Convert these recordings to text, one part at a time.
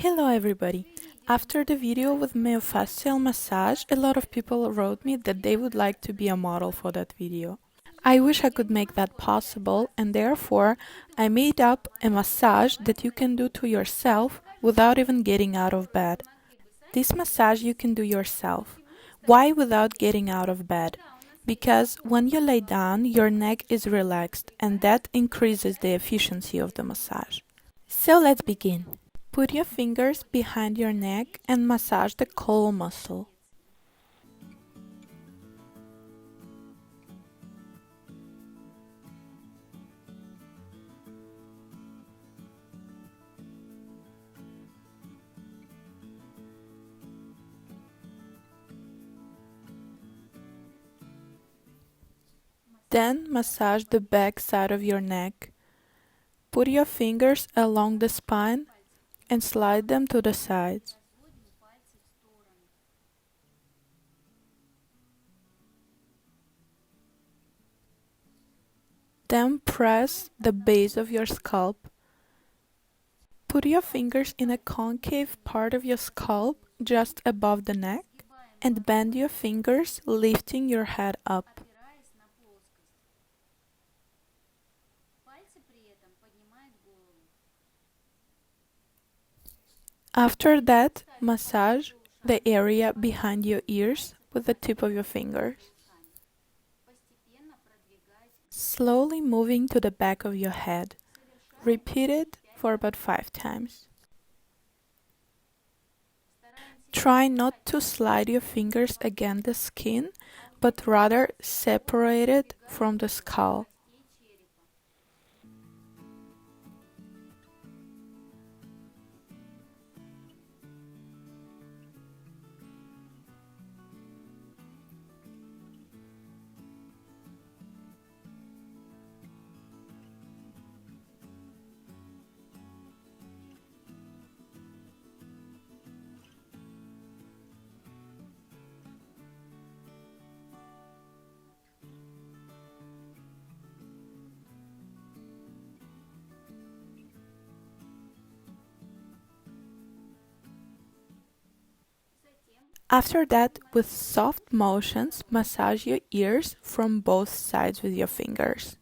Hello everybody! After the video with myofascial massage, a lot of people wrote me that they would like to be a model for that video. I wish I could make that possible, and therefore I made up a massage that you can do to yourself without even getting out of bed. This massage you can do yourself. Why without getting out of bed? Because when you lay down, your neck is relaxed and that increases the efficiency of the massage. So let's begin. Put your fingers behind your neck and massage the collar muscle. Then massage the back side of your neck. Put your fingers along the spine and slide them to the sides. Then press the base of your scalp. Put your fingers in a concave part of your scalp just above the neck and bend your fingers, lifting your head up. After that, massage the area behind your ears with the tip of your fingers, slowly moving to the back of your head. Repeat it for about 5 times. Try not to slide your fingers against the skin, but rather separate it from the skull. After that, with soft motions, massage your ears from both sides with your fingers.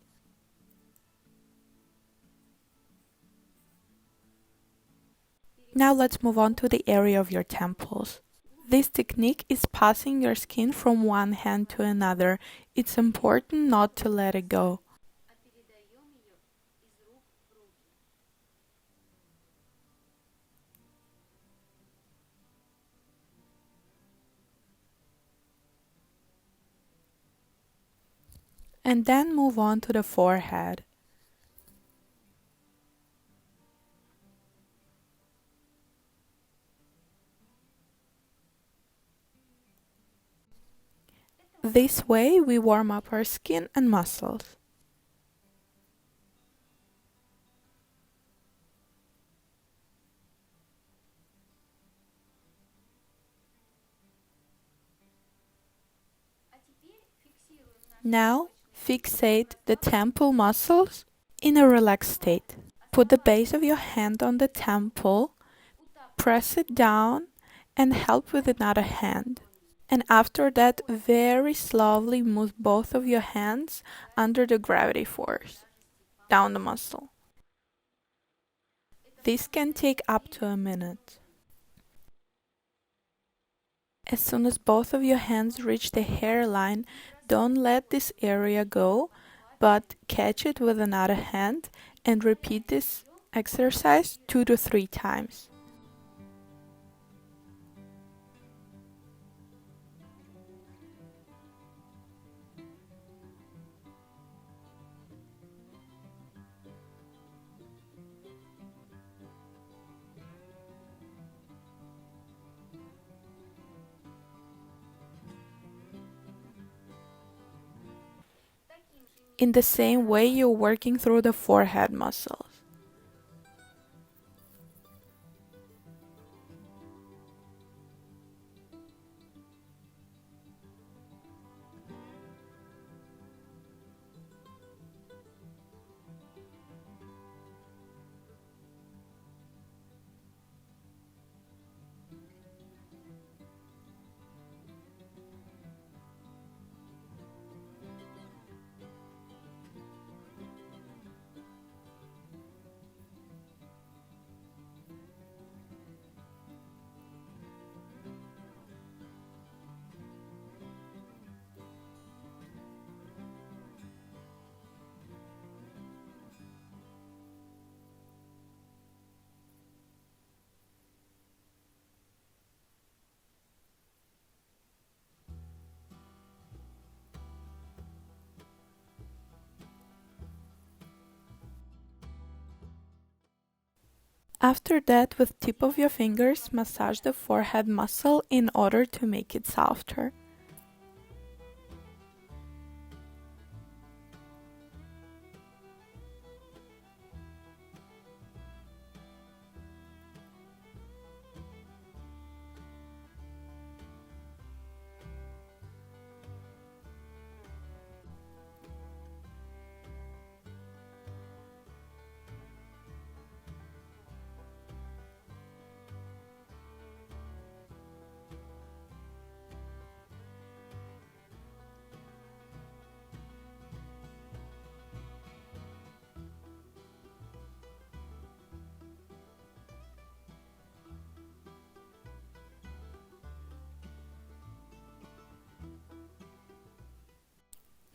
Now let's move on to the area of your temples. This technique is passing your skin from one hand to another. It's important not to let it go. And then move on to the forehead. This way we warm up our skin and muscles. Now fixate the temple muscles in a relaxed state. Put the base of your hand on the temple, press it down and help with another hand. And after that, very slowly move both of your hands under the gravity force, down the muscle. This can take up to a minute. As soon as both of your hands reach the hairline, don't let this area go, but catch it with another hand and repeat this exercise 2 to 3 times. In the same way, you're working through the forehead muscles. After that, with tip of your fingers, massage the forehead muscle in order to make it softer.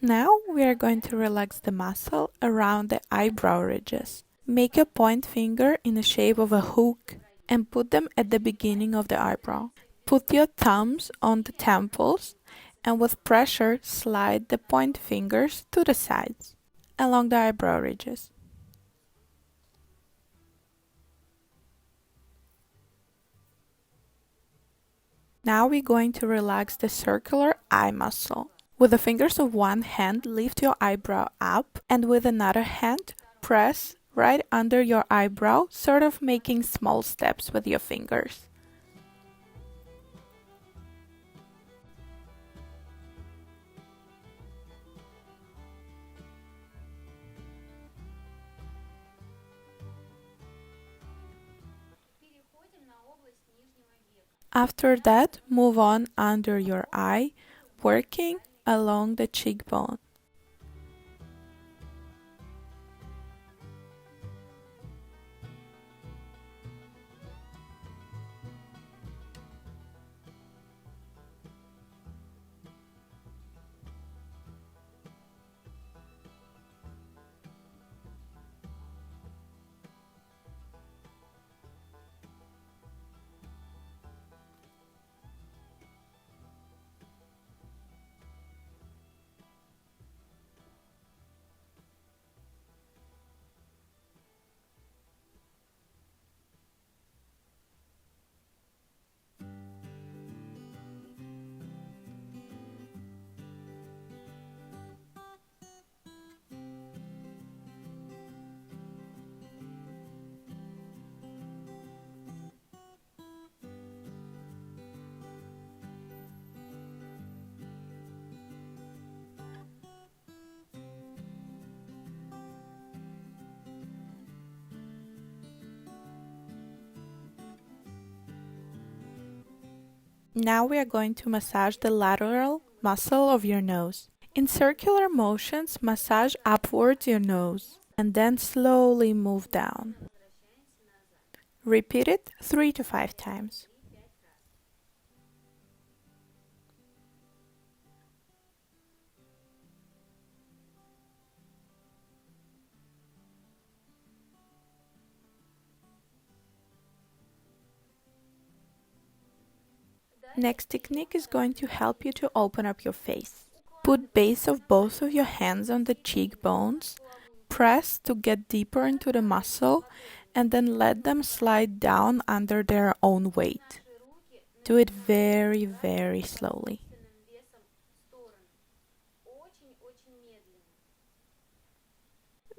Now we are going to relax the muscle around the eyebrow ridges. Make a point finger in the shape of a hook and put them at the beginning of the eyebrow. Put your thumbs on the temples and with pressure slide the point fingers to the sides along the eyebrow ridges. Now we're going to relax the circular eye muscle. With the fingers of one hand, lift your eyebrow up, and with another hand, press right under your eyebrow, sort of making small steps with your fingers. After that, move on under your eye, working along the cheekbone. Now we are going to massage the lateral muscle of your nose. In circular motions, massage upwards your nose and then slowly move down. Repeat it 3 to 5 times. Next technique is going to help you to open up your face. Put base of both of your hands on the cheekbones, press to get deeper into the muscle, and then let them slide down under their own weight. Do it very, very slowly.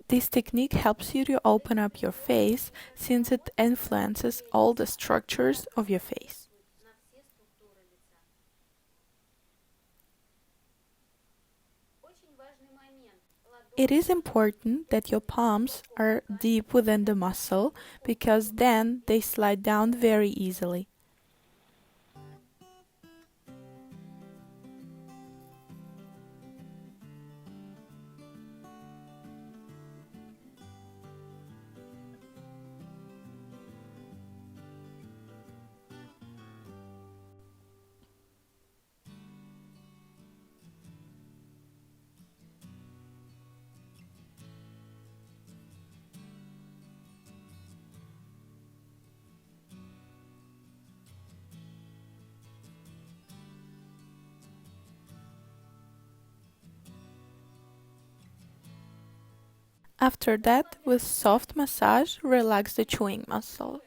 This technique helps you to open up your face since it influences all the structures of your face. It is important that your palms are deep within the muscle because then they slide down very easily. After that, with soft massage, relax the chewing muscle.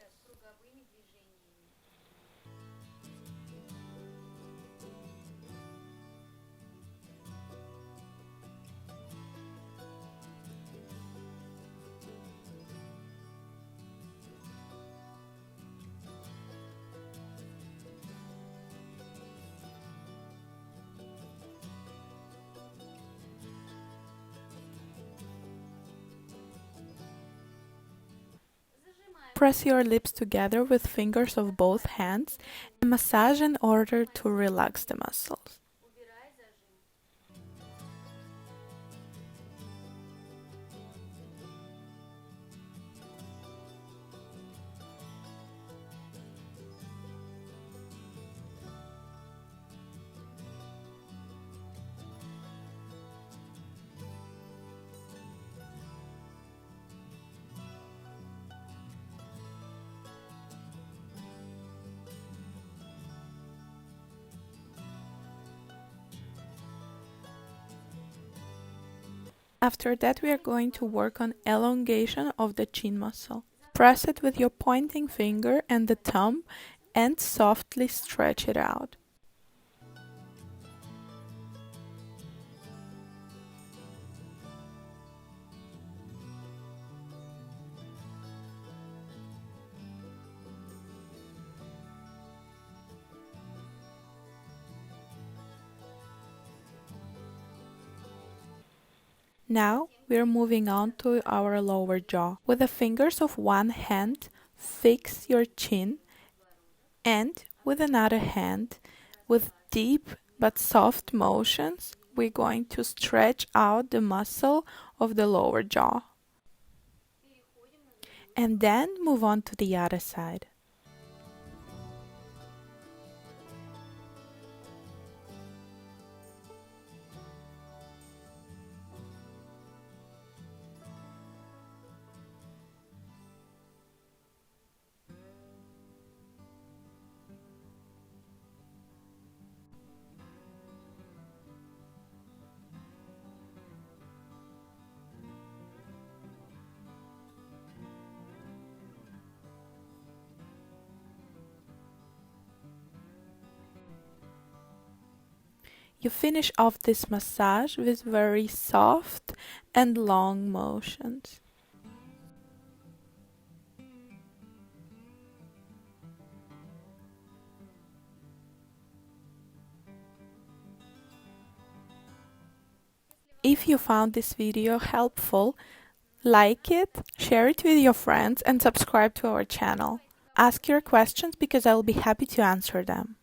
Press your lips together with fingers of both hands and massage in order to relax the muscles. After that, we are going to work on elongation of the chin muscle. Press it with your pointing finger and the thumb and softly stretch it out. Now we are moving on to our lower jaw. With the fingers of one hand, fix your chin, and with another hand, with deep but soft motions, we're going to stretch out the muscle of the lower jaw. And then move on to the other side. You finish off this massage with very soft and long motions. If you found this video helpful, like it, share it with your friends, and subscribe to our channel. Ask your questions because I will be happy to answer them.